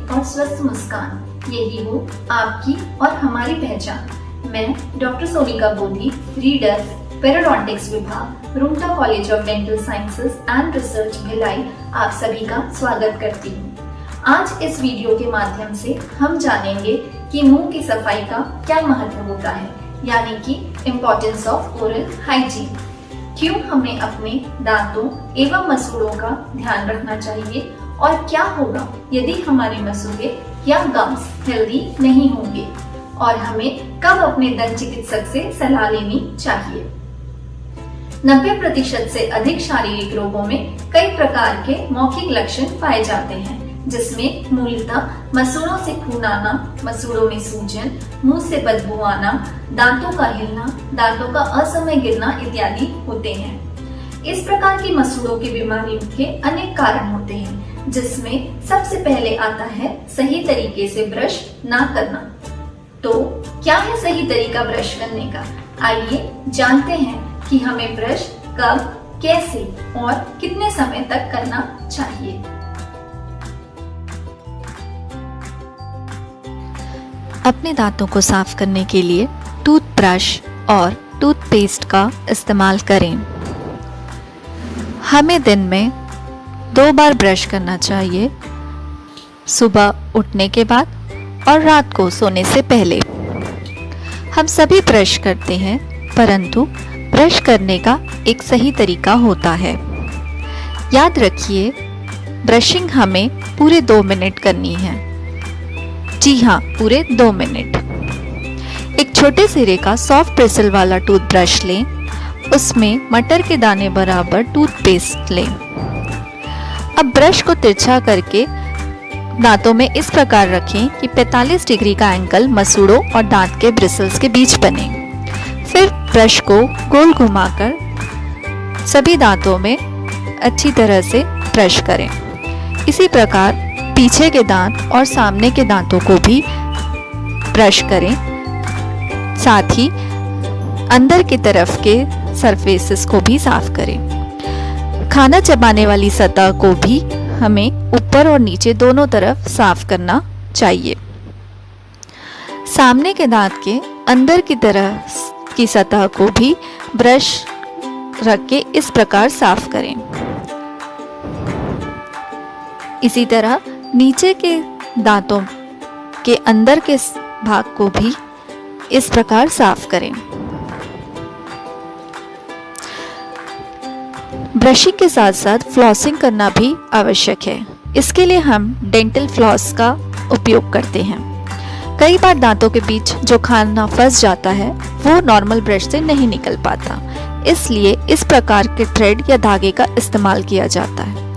और स्वस्थ मुस्कान, यही हो आपकी और हमारी पहचान। मैं डॉक्टर सोनिका बोधी, रीडर, पेरोडोंटिक्स विभाग, Rungta college of dental sciences and research, Bhilai, आप सभी का स्वागत करती हूँ। आज इस वीडियो के माध्यम से हम जानेंगे कि मुंह की सफाई का क्या महत्व होता है, यानी कि इम्पोर्टेंस ऑफ ओरल हाइजीन। क्यों हमें अपने दांतों एवं मसूड़ों का ध्यान रखना चाहिए और क्या होगा यदि हमारे मसूड़े या गम्स हेल्दी नहीं होंगे, और हमें कब अपने दंत चिकित्सक से सलाह लेनी चाहिए। 90% से अधिक शारीरिक रोगों में कई प्रकार के मौखिक लक्षण पाए जाते हैं, जिसमें मूलतः मसूड़ों से खून आना, मसूड़ों में सूजन, मुंह से बदबू आना, दांतों का हिलना, दांतों का असमय गिरना इत्यादि होते हैं। इस प्रकार की मसूड़ों की बीमारियों के अनेक कारण होते हैं, जिसमें सबसे पहले आता है सही तरीके से ब्रश ना करना। तो क्या है सही तरीका ब्रश करने का? आइए जानते हैं कि हमें ब्रश कब, कैसे और कितने समय तक करना चाहिए। अपने दांतों को साफ करने के लिए टूथब्रश और टूथपेस्ट का इस्तेमाल करें। हमें दिन में 2 बार ब्रश करना चाहिए, सुबह उठने के बाद और रात को सोने से पहले। हम सभी ब्रश करते हैं, परंतु ब्रश करने का एक सही तरीका होता है। याद रखिए, ब्रशिंग हमें पूरे 2 मिनट करनी है। जी हाँ, पूरे 2 मिनट। एक छोटे सिरे का सॉफ्ट ब्रिसल वाला टूथब्रश लें, उसमें मटर के दाने बराबर टूथपेस्ट लें। अब ब्रश को तिरछा करके दांतों में इस प्रकार रखें कि 45 डिग्री का एंगल मसूड़ों और दांत के ब्रिसल्स के बीच बने। फिर ब्रश को गोल घुमाकर सभी दांतों में अच्छी तरह से ब्रश करें। इसी प्रकार पीछे के दांत और सामने के दांतों को भी ब्रश करें। साथ ही अंदर की तरफ के सरफेसेस को भी साफ करें। खाना चबाने वाली सतह को भी हमें ऊपर और नीचे दोनों तरफ साफ करना चाहिए। सामने के दांत के अंदर की तरफ की सतह को भी ब्रश रख के इस प्रकार साफ करें। इसी तरह नीचे के दांतों के अंदर के भाग को भी इस प्रकार साफ करें। ब्रशिंग के साथ साथ फ्लॉसिंग करना भी आवश्यक है। इसके लिए हम डेंटल फ्लॉस का उपयोग करते हैं। कई बार दांतों के बीच जो खाना फंस जाता है वो नॉर्मल ब्रश से नहीं निकल पाता, इसलिए इस प्रकार के थ्रेड या धागे का इस्तेमाल किया जाता है।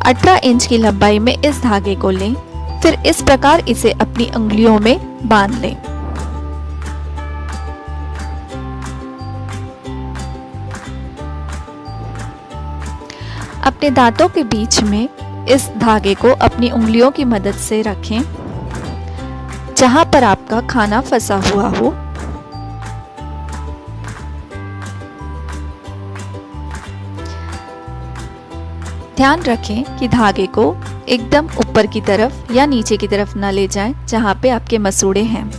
18 इंच की लंबाई में इस धागे को लें, फिर इस प्रकार इसे अपनी उंगलियों में बांध लें। अपने दांतों के बीच में इस धागे को अपनी उंगलियों की मदद से रखें, जहां पर आपका खाना फंसा हुआ हो। ध्यान रखें कि धागे को एकदम ऊपर की तरफ या नीचे की तरफ न ले जाएं, जहां पे आपके मसूड़े हैं।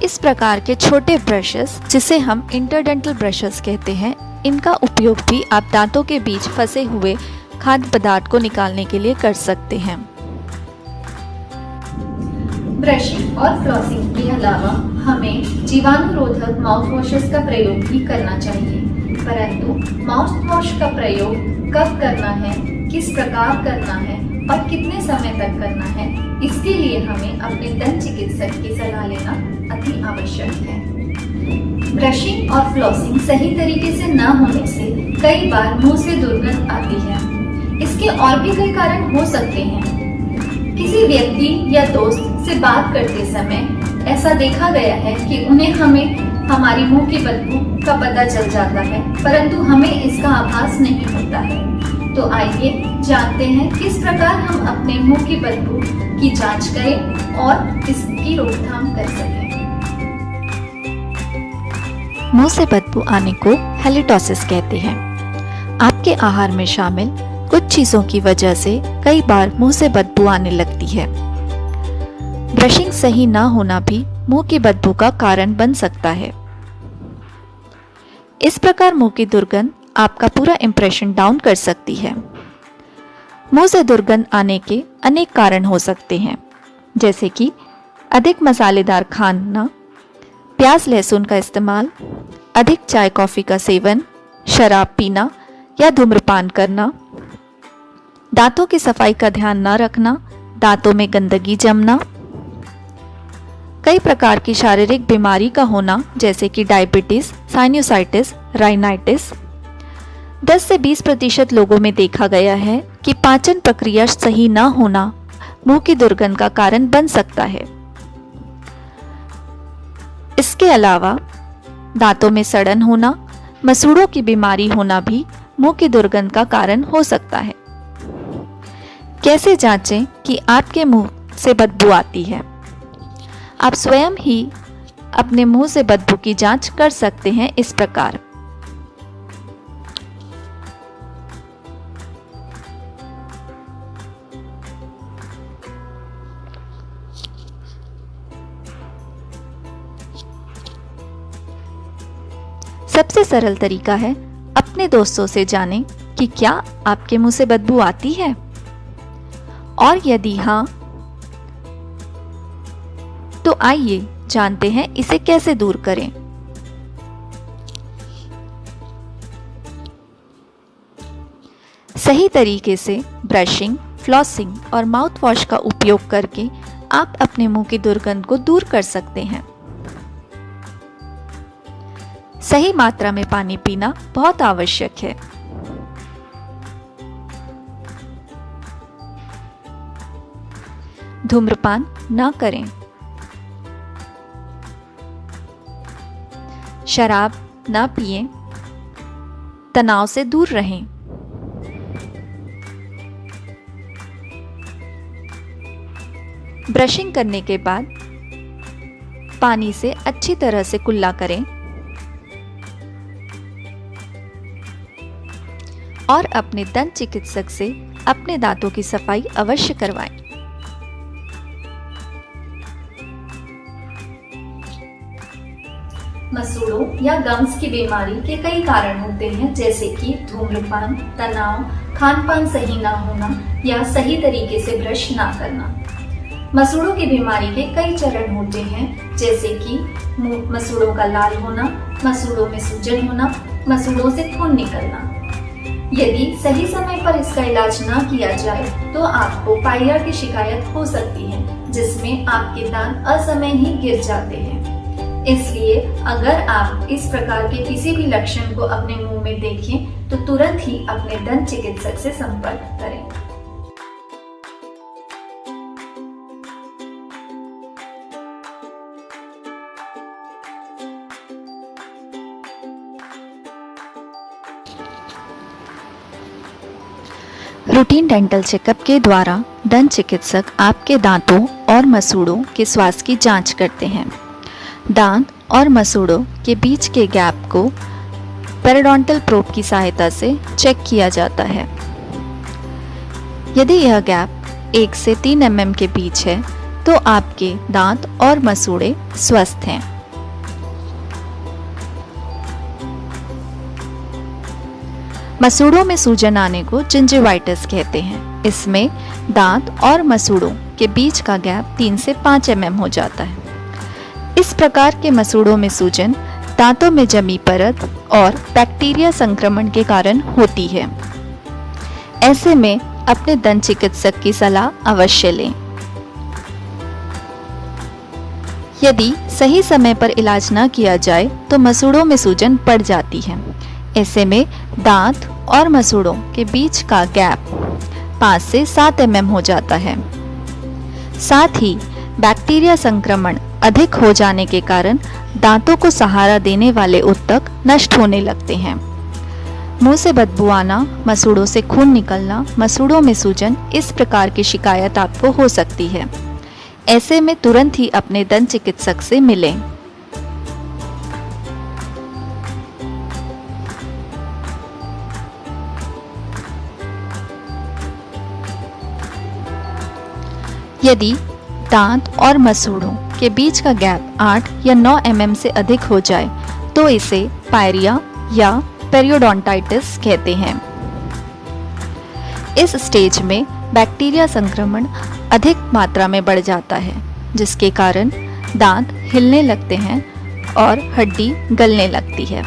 इस प्रकार के छोटे ब्रशेस, जिसे हम इंटरडेंटल ब्रशेस कहते हैं, इनका उपयोग भी आप दांतों के बीच फंसे हुए खाद्य पदार्थ को निकालने के लिए कर सकते हैं। ब्रशिंग और फ्लॉसिंग के अलावा हमें जीवाणुरोधक माउथ वॉशेस का प्रयोग भी करना चाहिए, परंतु माउथ वॉश का प्रयोग कब करना है, किस प्रकार करना है और कितने समय तक करना है, इसके लिए हमें अपने दंत चिकित्सक की सलाह लेना अति आवश्यक है। ब्रशिंग और फ्लॉसिंग सही तरीके से न होने से कई बार मुंह से दुर्गंध आती है। इसके और भी कई कारण हो सकते हैं। किसी व्यक्ति या दोस्त से बात करते समय ऐसा देखा गया है कि उन्हें हमारी मुंह की बदबू का पता चल जाता है, परंतु हमें इसका आभास नहीं होता है। तो आइए जानते हैं किस प्रकार हम अपने मुंह की बदबू की जांच करें और इसकी रोकथाम कर सकें। मुंह से बदबू आने को हैलिटोसिस कहते हैं। आपके आहार में शामिल कुछ चीजों की वजह से कई बार मुंह से बदबू आने लगती है। ब्रशिंग सही ना होना भी मुंह की बदबू का कारण बन सकता है। इस प्रकार मुंह की दुर्गंध आपका पूरा इंप्रेशन डाउन कर सकती है। मुंह से दुर्गंध आने के अनेक कारण हो सकते हैं, जैसे कि अधिक मसालेदार खाना, प्याज लहसुन का इस्तेमाल, अधिक चाय कॉफी का सेवन, शराब पीना या धूम्रपान करना, दांतों की सफाई का ध्यान न रखना, दांतों में गंदगी जमना, कई प्रकार की शारीरिक बीमारी का होना जैसे कि डायबिटीज, साइनोसाइटिस, राइनाइटिस। 10 से 20% लोगों में देखा गया है कि पाचन प्रक्रिया सही न होना मुंह की दुर्गंध का कारण बन सकता है। इसके अलावा दांतों में सड़न होना, मसूड़ों की बीमारी होना भी मुंह की दुर्गंध का कारण हो सकता है। कैसे जांचें कि आपके मुंह से बदबू आती है? आप स्वयं ही अपने मुंह से बदबू की जांच कर सकते हैं इस प्रकार। सबसे सरल तरीका है अपने दोस्तों से जानें कि क्या आपके मुंह से बदबू आती है, और यदि हाँ तो आइए जानते हैं इसे कैसे दूर करें। सही तरीके से ब्रशिंग, फ्लॉसिंग और माउथ वॉश का उपयोग करके आप अपने मुंह की दुर्गंध को दूर कर सकते हैं। सही मात्रा में पानी पीना बहुत आवश्यक है। धूम्रपान न करें। शराब न पिएं। तनाव से दूर रहें। ब्रशिंग करने के बाद पानी से अच्छी तरह से कुल्ला करें और अपने दंत चिकित्सक से अपने दांतों की सफाई अवश्य करवाएं। मसूड़ों या गम्स की बीमारी के कई कारण होते हैं, जैसे कि धूम्रपान, तनाव, खान-पान सही ना होना या सही तरीके से ब्रश ना करना। मसूड़ों की बीमारी के कई चरण होते हैं, जैसे कि मसूड़ों का लाल होना, मसूड़ों में सूजन होना, मसूड़ों से खून निकलना। यदि सही समय पर इसका इलाज ना किया जाए तो आपको पाइरिया की शिकायत हो सकती है, जिसमें आपके दांत असमय ही गिर जाते हैं। इसलिए अगर आप इस प्रकार के किसी भी लक्षण को अपने मुंह में देखें तो तुरंत ही अपने दंत चिकित्सक से संपर्क करें। रूटीन डेंटल चेकअप के द्वारा दंत चिकित्सक आपके दांतों और मसूड़ों के स्वास्थ्य की जांच करते हैं। दांत और मसूड़ों के बीच के गैप को पेरिडोंटल प्रोब की सहायता से चेक किया जाता है। यदि यह गैप 1 से 3 mm के बीच है तो आपके दांत और मसूड़े स्वस्थ हैं। मसूड़ों में सूजन आने को जिंजिवाइटिस कहते हैं। इसमें दांत और मसूड़ों के बीच का गैप 3 से 5 mm हो जाता है। इस प्रकार के मसूड़ों में सूजन दांतों में जमी परत और बैक्टीरिया संक्रमण के कारण होती है। ऐसे में अपने दंत चिकित्सक की सलाह अवश्य लें। यदि सही समय पर इलाज न किया जाए तो मसूड़ों में सूजन पड़ जाती है। ऐसे में दांत और मसूड़ों के बीच का गैप 5 से 7 mm हो जाता है। साथ ही बैक्टीरिया संक्रमण अधिक हो जाने के कारण दांतों को सहारा देने वाले ऊतक नष्ट होने लगते हैं। मुंह से बदबू आना, मसूड़ों से खून निकलना, मसूड़ों में सूजन, इस प्रकार की शिकायत आपको हो सकती है। ऐसे में तुरंत ही अपने दंत चिकित्सक से मिलें। यदि दांत और मसूड़ों के बीच का गैप 8 या 9 mm से अधिक हो जाए तो इसे पायरिया या पेरियोडोंटाइटिस कहते हैं। इस स्टेज में बैक्टीरिया संक्रमण अधिक मात्रा में बढ़ जाता है, जिसके कारण दांत हिलने लगते हैं और हड्डी गलने लगती है।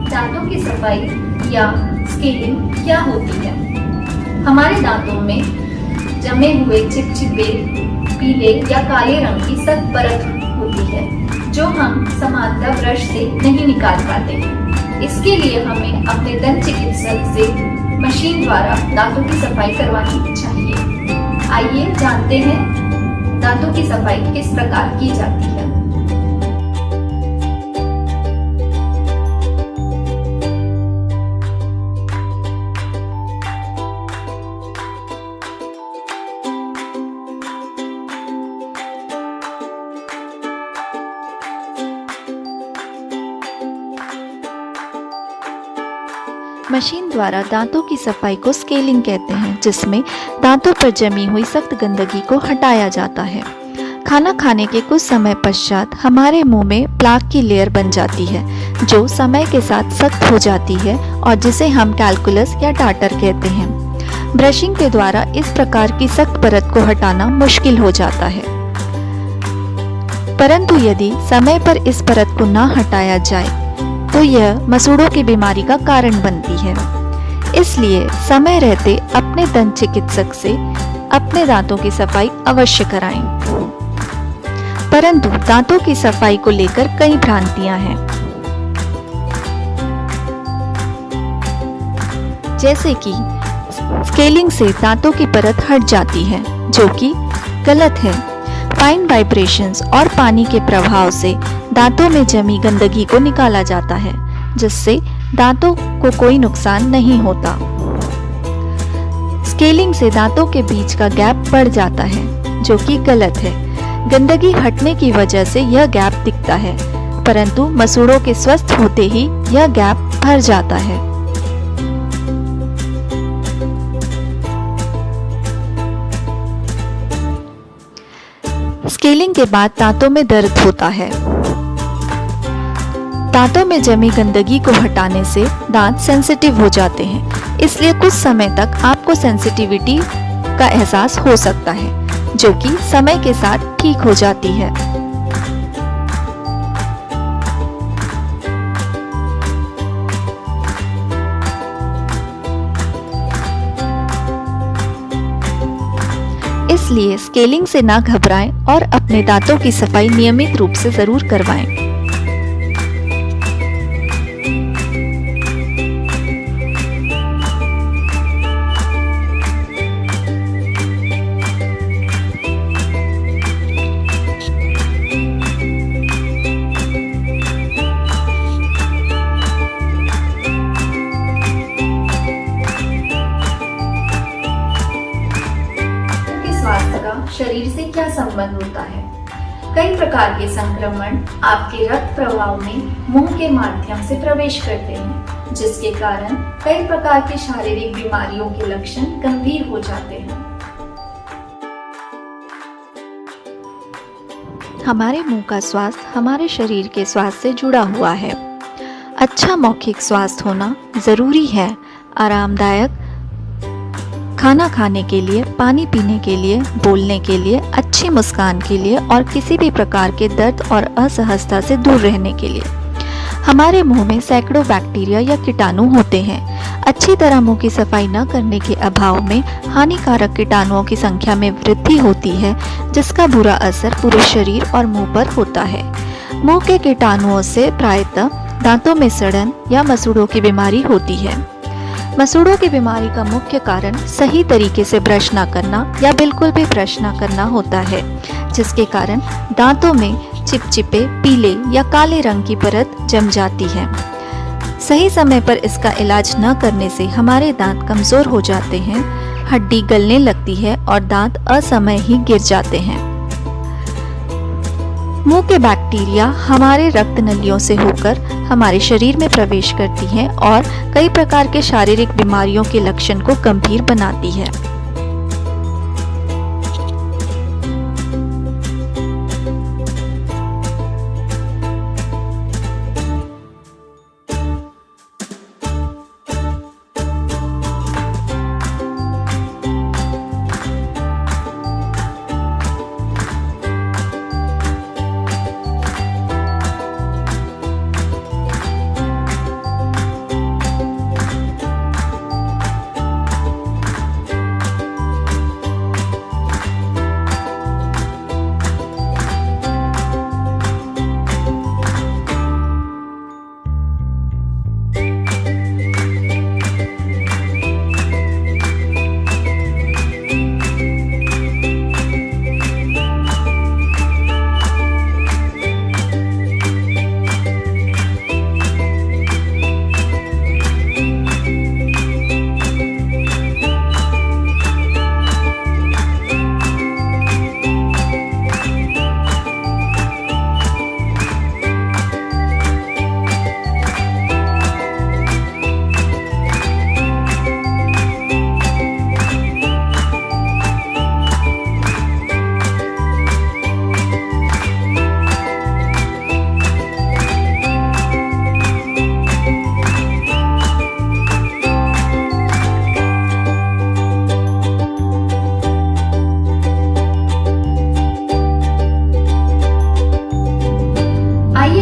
दांतों की सफाई या स्केलिंग क्या होती है? हमारे दांतों में जमे हुए चिपचिपे पीले या काले रंग की सख्त परत होती है, जो हम समानता ब्रश से नहीं निकाल पाते। इसके लिए हमें अपने दंत चिकित्सक से मशीन द्वारा दांतों की सफाई करवानी चाहिए। आइए जानते हैं दांतों की सफाई किस प्रकार की जाती है। मशीन द्वारा दांतों की सफाई को स्केलिंग कहते हैं, जिसमें दांतों पर जमी हुई सख्त गंदगी को हटाया जाता है। खाना खाने के कुछ समय पश्चात हमारे मुंह में प्लाक की लेयर बन जाती है, जो समय के साथ सख्त हो जाती है और जिसे हम कैलकुलस या टाटर कहते हैं। ब्रशिंग के द्वारा इस प्रकार की सख्त परत को हटाना मुश्किल हो जाता है, परंतु यदि समय पर इस परत को न हटाया जाए तो यह मसूड़ों की बीमारी का कारण बनती है। इसलिए समय रहते अपने दंत चिकित्सक से अपने दांतों की सफाई अवश्य कराएं। परंतु दांतों की सफाई को लेकर कई भ्रांतियां हैं, जैसे कि स्केलिंग से दांतों की परत हट जाती है, जो कि गलत है। फाइन वाइब्रेशंस और पानी के प्रभाव से दांतों में जमी गंदगी को निकाला जाता है, जिससे दांतों को कोई नुकसान नहीं होता। स्केलिंग से दांतों के बीच का गैप बढ़ जाता है, जो कि गलत है। गंदगी हटने की वजह से यह गैप दिखता है, परंतु मसूड़ों के स्वस्थ होते ही यह गैप भर जाता है। स्केलिंग के बाद दांतों में दर्द होता है। दांतों में जमी गंदगी को हटाने से दांत सेंसिटिव हो जाते हैं, इसलिए कुछ समय तक आपको सेंसिटिविटी का एहसास हो सकता है, जो कि समय के साथ ठीक हो जाती है। इसलिए स्केलिंग से ना घबराएं और अपने दांतों की सफाई नियमित रूप से जरूर करवाएं। स्वास्थ्य का शरीर से क्या संबंध होता है? कई प्रकार के संक्रमण आपके रक्त प्रवाह में मुंह के माध्यम से प्रवेश करते हैं, जिसके कारण कई प्रकार की शारीरिक बीमारियों के लक्षण गंभीर हो जाते हैं। हमारे मुंह का स्वास्थ्य हमारे शरीर के स्वास्थ्य से जुड़ा हुआ है। अच्छा मौखिक स्वास्थ्य होना जरूरी है। आरामदायक खाना खाने के लिए, पानी पीने के लिए, बोलने के लिए, अच्छी मुस्कान के लिए और किसी भी प्रकार के दर्द और असहजता से दूर रहने के लिए। हमारे मुंह में सैकड़ों बैक्टीरिया या कीटाणु होते हैं। अच्छी तरह मुंह की सफाई न करने के अभाव में हानिकारक कीटाणुओं की संख्या में वृद्धि होती है, जिसका बुरा असर पूरे शरीर और मुंह पर होता है। मुंह के कीटाणुओं से प्रायतः दांतों में सड़न या मसूड़ों की बीमारी होती है। मसूड़ों की बीमारी का मुख्य कारण सही तरीके से ब्रश न करना या बिल्कुल भी ब्रश न करना होता है, जिसके कारण दांतों में चिपचिपे पीले या काले रंग की परत जम जाती है। सही समय पर इसका इलाज न करने से हमारे दांत कमजोर हो जाते हैं, हड्डी गलने लगती है और दांत असमय ही गिर जाते हैं। मुंह के बैक्टीरिया हमारे रक्त नलियों से होकर हमारे शरीर में प्रवेश करती हैं और कई प्रकार के शारीरिक बीमारियों के लक्षण को गंभीर बनाती है।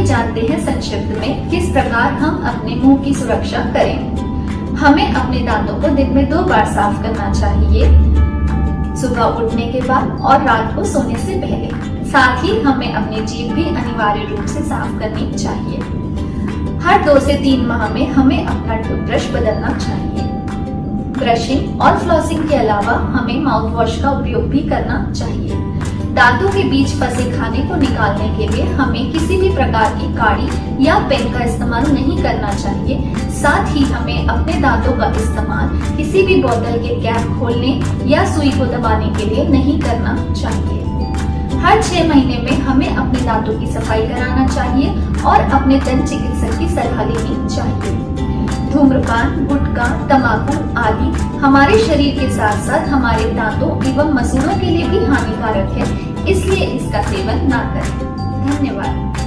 जानते हैं संक्षिप्त में किस प्रकार हम अपने मुंह की सुरक्षा करें। हमें अपने दांतों को दिन में 2 बार साफ करना चाहिए, सुबह उठने के बाद और रात को सोने से पहले। साथ ही हमें अपनी जीभ भी अनिवार्य रूप से साफ करनी चाहिए। हर 2 से 3 माह में हमें अपना टूथब्रश बदलना चाहिए। ब्रशिंग और फ्लॉसिंग के अलावा हमें माउथ वॉश का उपयोग भी करना चाहिए। दांतों के बीच फंसे खाने को निकालने के लिए हमें किसी भी प्रकार की काड़ी या पेन का इस्तेमाल नहीं करना चाहिए। साथ ही हमें अपने दांतों का इस्तेमाल किसी भी बोतल के कैप खोलने या सुई को दबाने के लिए नहीं करना चाहिए। हर 6 महीने में हमें अपने दांतों की सफाई कराना चाहिए और अपने दंत चिकित्सक की सलाह लेनी चाहिए। धूम्रपान, गुटखा, तंबाकू आदि हमारे शरीर के साथ साथ हमारे दांतों एवं मसूड़ों के लिए भी हानिकारक है, इसलिए इसका सेवन ना करें। धन्यवाद।